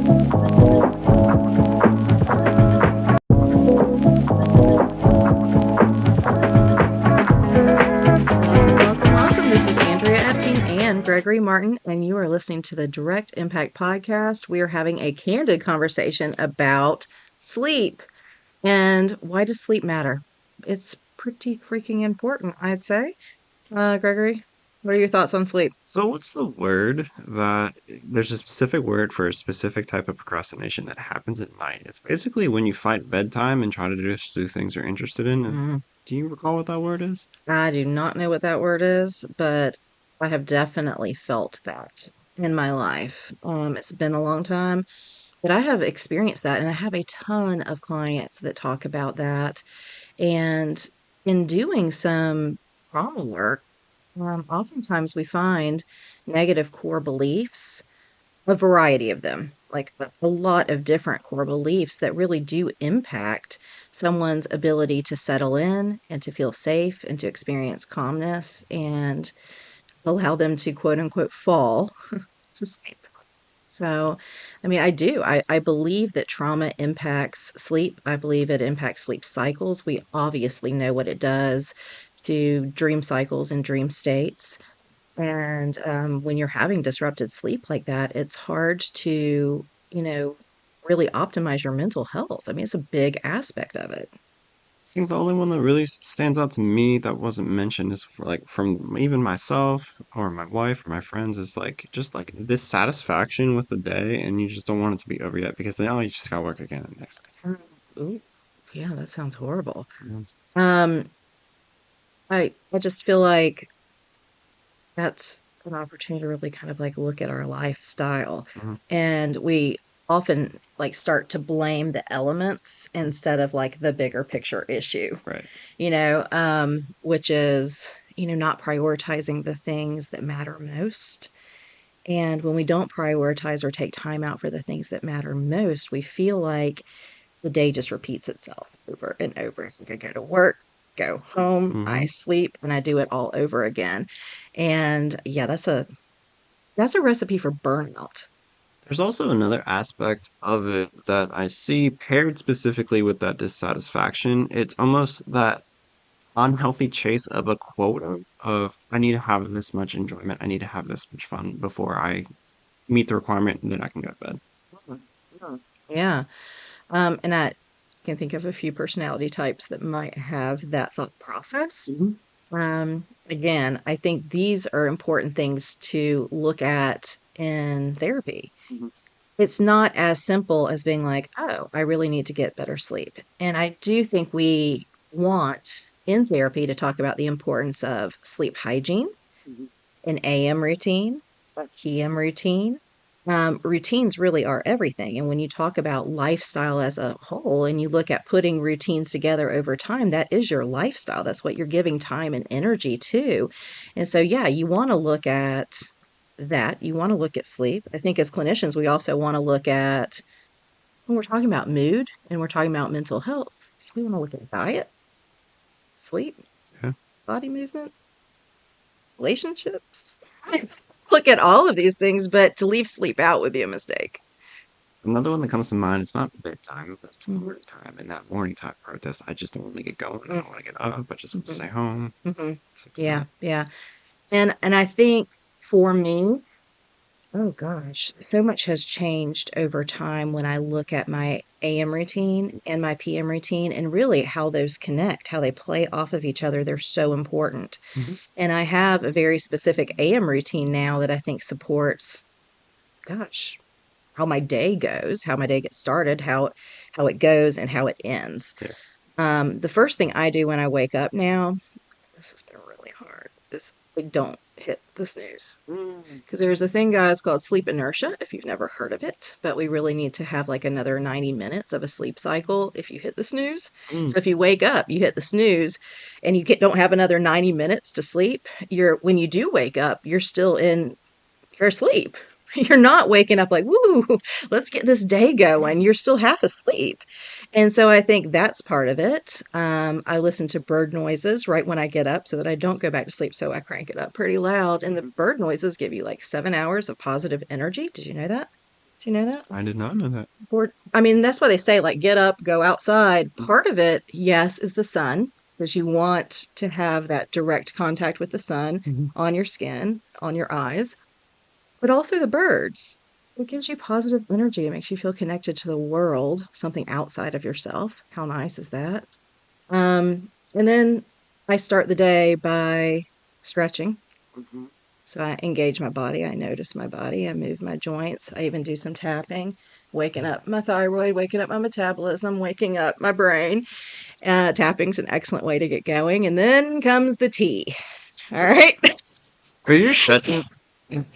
Welcome. This is Andrea and Gregory Martin, and you are listening to the Direct Impact Podcast. We are having a candid conversation about sleep and why does sleep matter? It's pretty freaking important, I'd say. Gregory, what are your thoughts on sleep? So what's the word that there's a specific word for a specific type of procrastination that happens at night? It's basically when you fight bedtime and try to just do things you're interested in. Mm, Do you recall what that word is? I do not know what that word is, but I have definitely felt that in my life. It's been a long time. But I have experienced that, and I have a ton of clients that talk about that. And in doing some trauma work, oftentimes we find negative core beliefs, a variety of them, like a lot of different core beliefs that really do impact someone's ability to settle in and to feel safe and to experience calmness and allow them to quote unquote fall to sleep. So, I mean, I do. I believe that trauma impacts sleep. I believe it impacts sleep cycles. We obviously know what it does to dream cycles and dream states. And when you're having disrupted sleep like that, it's hard to, really optimize your mental health. I mean, it's a big aspect of it. I think the only one that really stands out to me that wasn't mentioned is for like from even myself or my wife or my friends is like just like dissatisfaction with the day and you just don't want it to be over yet because then you just gotta work again the next Mm. Ooh, yeah, that sounds horrible. day. Um, I just feel like that's an opportunity to really kind of like look at our lifestyle. Mhm. And we often like start to blame the elements instead of like the bigger picture issue, Right. which is, not prioritizing the things that matter most. And when we don't prioritize or take time out for the things that matter most, we feel like the day just repeats itself over and over. It's like I go to work, go home, I Hmm. sleep, and I do it all over again. And yeah, that's a recipe for burnout. There's also another aspect of it that I see paired specifically with that dissatisfaction. It's almost that unhealthy chase of a quota of I need to have this much enjoyment, I need to have this much fun before I meet the requirement and then I can go to bed. Mhm, mhm. Yeah. And I can think of a few personality types that might have that thought process. Hmm. Again, I think these are important things to look at in therapy. Hmm. It's not as simple as being like, oh, I really need to get better sleep. And I do think we want in therapy to talk about the importance of sleep hygiene, Hmm. an AM routine, a PM routine. Routines really are everything. And when you talk about lifestyle as a whole and you look at putting routines together over time, that is your lifestyle. That's what you're giving time and energy to. And so, yeah, you want to look at that. You want to look at sleep. I think as clinicians, we also want to look at when we're talking about mood and we're talking about mental health, we want to look at diet, sleep, Yeah. body movement, relationships. Look at all of these things, but to leave sleep out would be a mistake. Another one that comes to mind, it's not bedtime, but it's Mhm, morning time. And that morning time protest, I just don't want to get going. I mm, don't want to get up. I just want to mhm, stay home. mhm. It's like, Yeah, yeah. And I think for me, oh gosh, so much has changed over time when I look at my AM routine and my PM routine and really how those connect, how they play off of each other. They're so important. mhm. And I have a very specific AM routine now that I think supports, gosh, how my day goes, how my day gets started, how it goes and how it ends. Yeah. The first thing I do when I wake up now, this has been really hard, is I don't hit the snooze. Mm. Because there's a thing, guys, called sleep inertia, if you've never heard of it, but we really need to have like another 90 minutes of a sleep cycle if you hit the snooze. Mm. So if you wake up, you hit the snooze, and don't have another 90 minutes to sleep, when you do wake up, you're asleep. You're not waking up like, woo, let's get this day going. You're still half asleep. And so I think that's part of it. I listen to bird noises right when I get up so that I don't go back to sleep. So I crank it up pretty loud. And the Mhm. bird noises give you like 7 hours of positive energy. Did you know that? Do you know that? I did not know that. I mean, that's why they say, like, get up, go outside. Part of it, yes, is the sun, because you want to have that direct contact with the sun Mhm. on your skin, on your eyes, but also the birds. It gives you positive energy. It makes you feel connected to the world, something outside of yourself. How nice is that? And then I start the day by stretching. Mhm. So I engage my body. I notice my body. I move my joints. I even do some tapping, waking up my thyroid, waking up my metabolism, waking up my brain. Tapping's an excellent way to get going. And then comes the tea. All right. Are you stretching?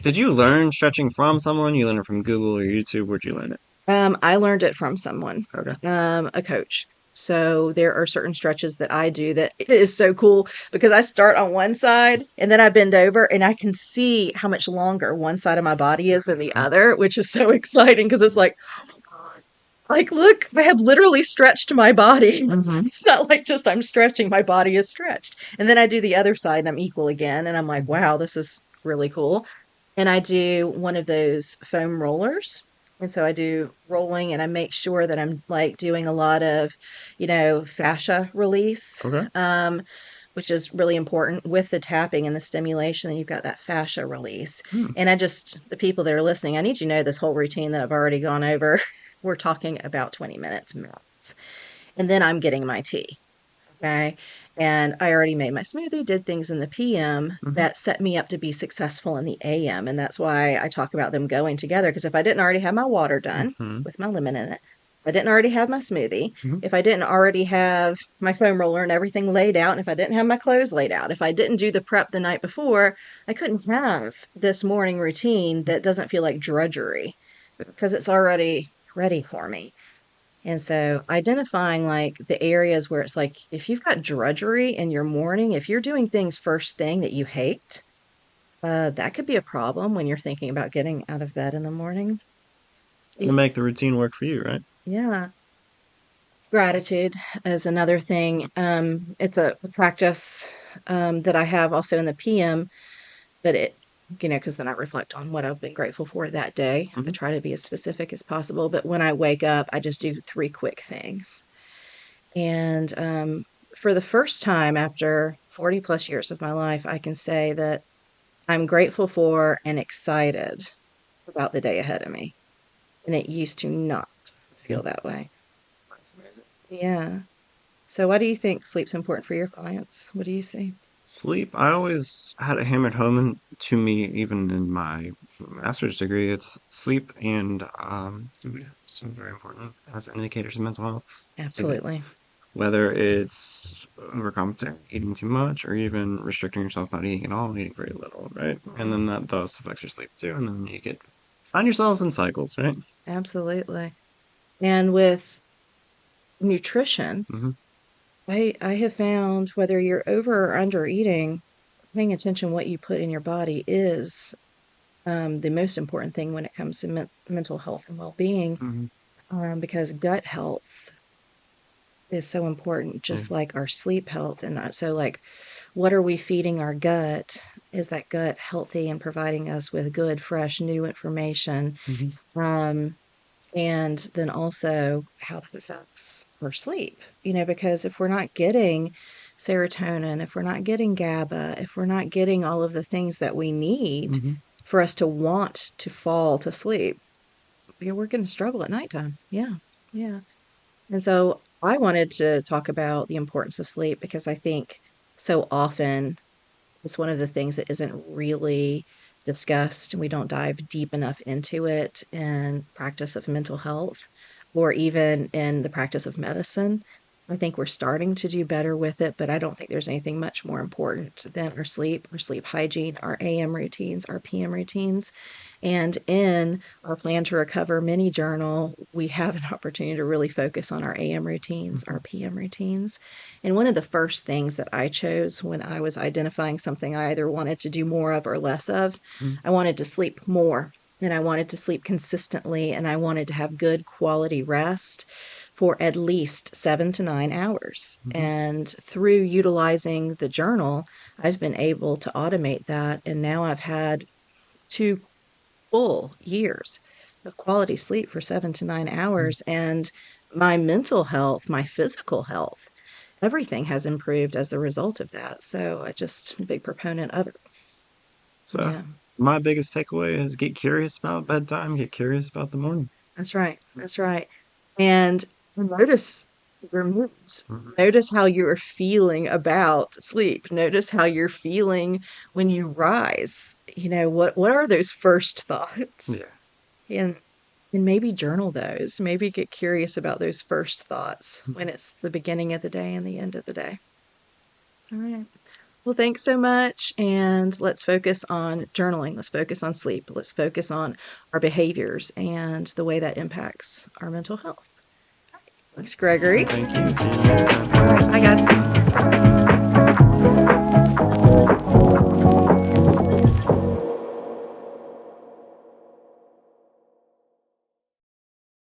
Did you learn stretching from someone? You learned it from Google or YouTube? Where'd you learn it? I learned it from someone, Okay. a coach. So there are certain stretches that I do that is so cool because I start on one side and then I bend over and I can see how much longer one side of my body is than the Mhm. other, which is so exciting because it's like, look, I have literally stretched my body. Mhm. It's not like just I'm stretching, my body is stretched. And then I do the other side and I'm equal again. And I'm like, Mhm. wow, this is really cool. And I do one of those foam rollers. And so I do rolling and I make sure that I'm like doing a lot of, fascia release, Okay. which is really important with the tapping and the stimulation. And you've got that fascia release. Hmm. And the people that are listening, I need you to know this whole routine that I've already gone over. We're talking about 20 minutes max. And then I'm getting my tea. Okay. And I already made my smoothie, did things in the PM Mhm. that set me up to be successful in the AM. And that's why I talk about them going together. Because if I didn't already have my water done Mhm. with my lemon in it, if I didn't already have my smoothie, Mhm. if I didn't already have my foam roller and everything laid out, and if I didn't have my clothes laid out, if I didn't do the prep the night before, I couldn't have this morning routine that doesn't feel like drudgery because it's already ready for me. And so identifying like the areas where it's like if you've got drudgery in your morning, if you're doing things first thing that you hate, that could be a problem when you're thinking about getting out of bed in the morning. To Y- make the routine work for you, right? Yeah. Gratitude is another thing. It's a practice that I have also in the PM, but because then I reflect on what I've been grateful for that day. I Mhm. try to be as specific as possible, but when I wake up, I just do three quick things. And for the first time after 40 plus years of my life, I can say that I'm grateful for and excited about the day ahead of me. And it used to not feel that way. That's amazing. Yeah. So, why do you think sleep's important for your clients? What do you see? Sleep, I always had it hammered home to me, even in my master's degree. It's sleep and food. So very important as indicators of mental health. Like Absolutely. whether it's overcompensating, eating too much, or even restricting yourself, not eating at all, eating very little, right? And Mhm. then that thus affects your sleep too. And then you get find yourselves in cycles, right? Absolutely. And with nutrition, Hmm. I have found whether you're over or under eating, paying attention what you put in your body is the most important thing when it comes to mental health and well-being, Hmm. because gut health is so important, Yeah. just like our sleep health. And so, like, what are we feeding our gut? Is that gut healthy and providing us with good, fresh, new information? Hmm. Um, and then also how that affects our sleep, because if we're not getting serotonin, if we're not getting GABA, if we're not getting all of the things that we need Hmm. for us to want to fall to sleep, we're going to struggle at nighttime. Yeah. Yeah. And so I wanted to talk about the importance of sleep because I think so often it's one of the things that isn't really discussed, and we don't dive deep enough into it in practice of mental health or even in the practice of medicine. I think we're starting to do better with it, but I don't think there's anything much more important than our sleep hygiene, our AM routines, our PM routines. And in our Plan to Recover mini journal, we have an opportunity to really focus on our AM routines, Hmm. our PM routines. And one of the first things that I chose when I was identifying something I either wanted to do more of or less of, I wanted to sleep more and I wanted to sleep consistently and I wanted to have good quality rest for at least 7 to 9 hours. Hmm. And through utilizing the journal, I've been able to automate that. And now I've had 2 full years of quality sleep for 7 to 9 hours, and my mental health, my physical health, everything has improved as a result of that. So I just a big proponent of it. So Yeah, my biggest takeaway is get curious about bedtime, get curious about the morning. that's right. That's right. And notice your moods. Mhm. Notice how you're feeling about sleep. Notice how you're feeling when you rise. What are those first thoughts? Yeah. And and maybe journal those. Maybe get curious about those first thoughts when it's the beginning of the day and the end of the day. All right. Well, thanks so much. And let's focus on journaling. Let's focus on sleep. Let's focus on our behaviors and the way that impacts our mental health. Thanks, Gregory. Thank you. See you next time. All right. Bye, guys.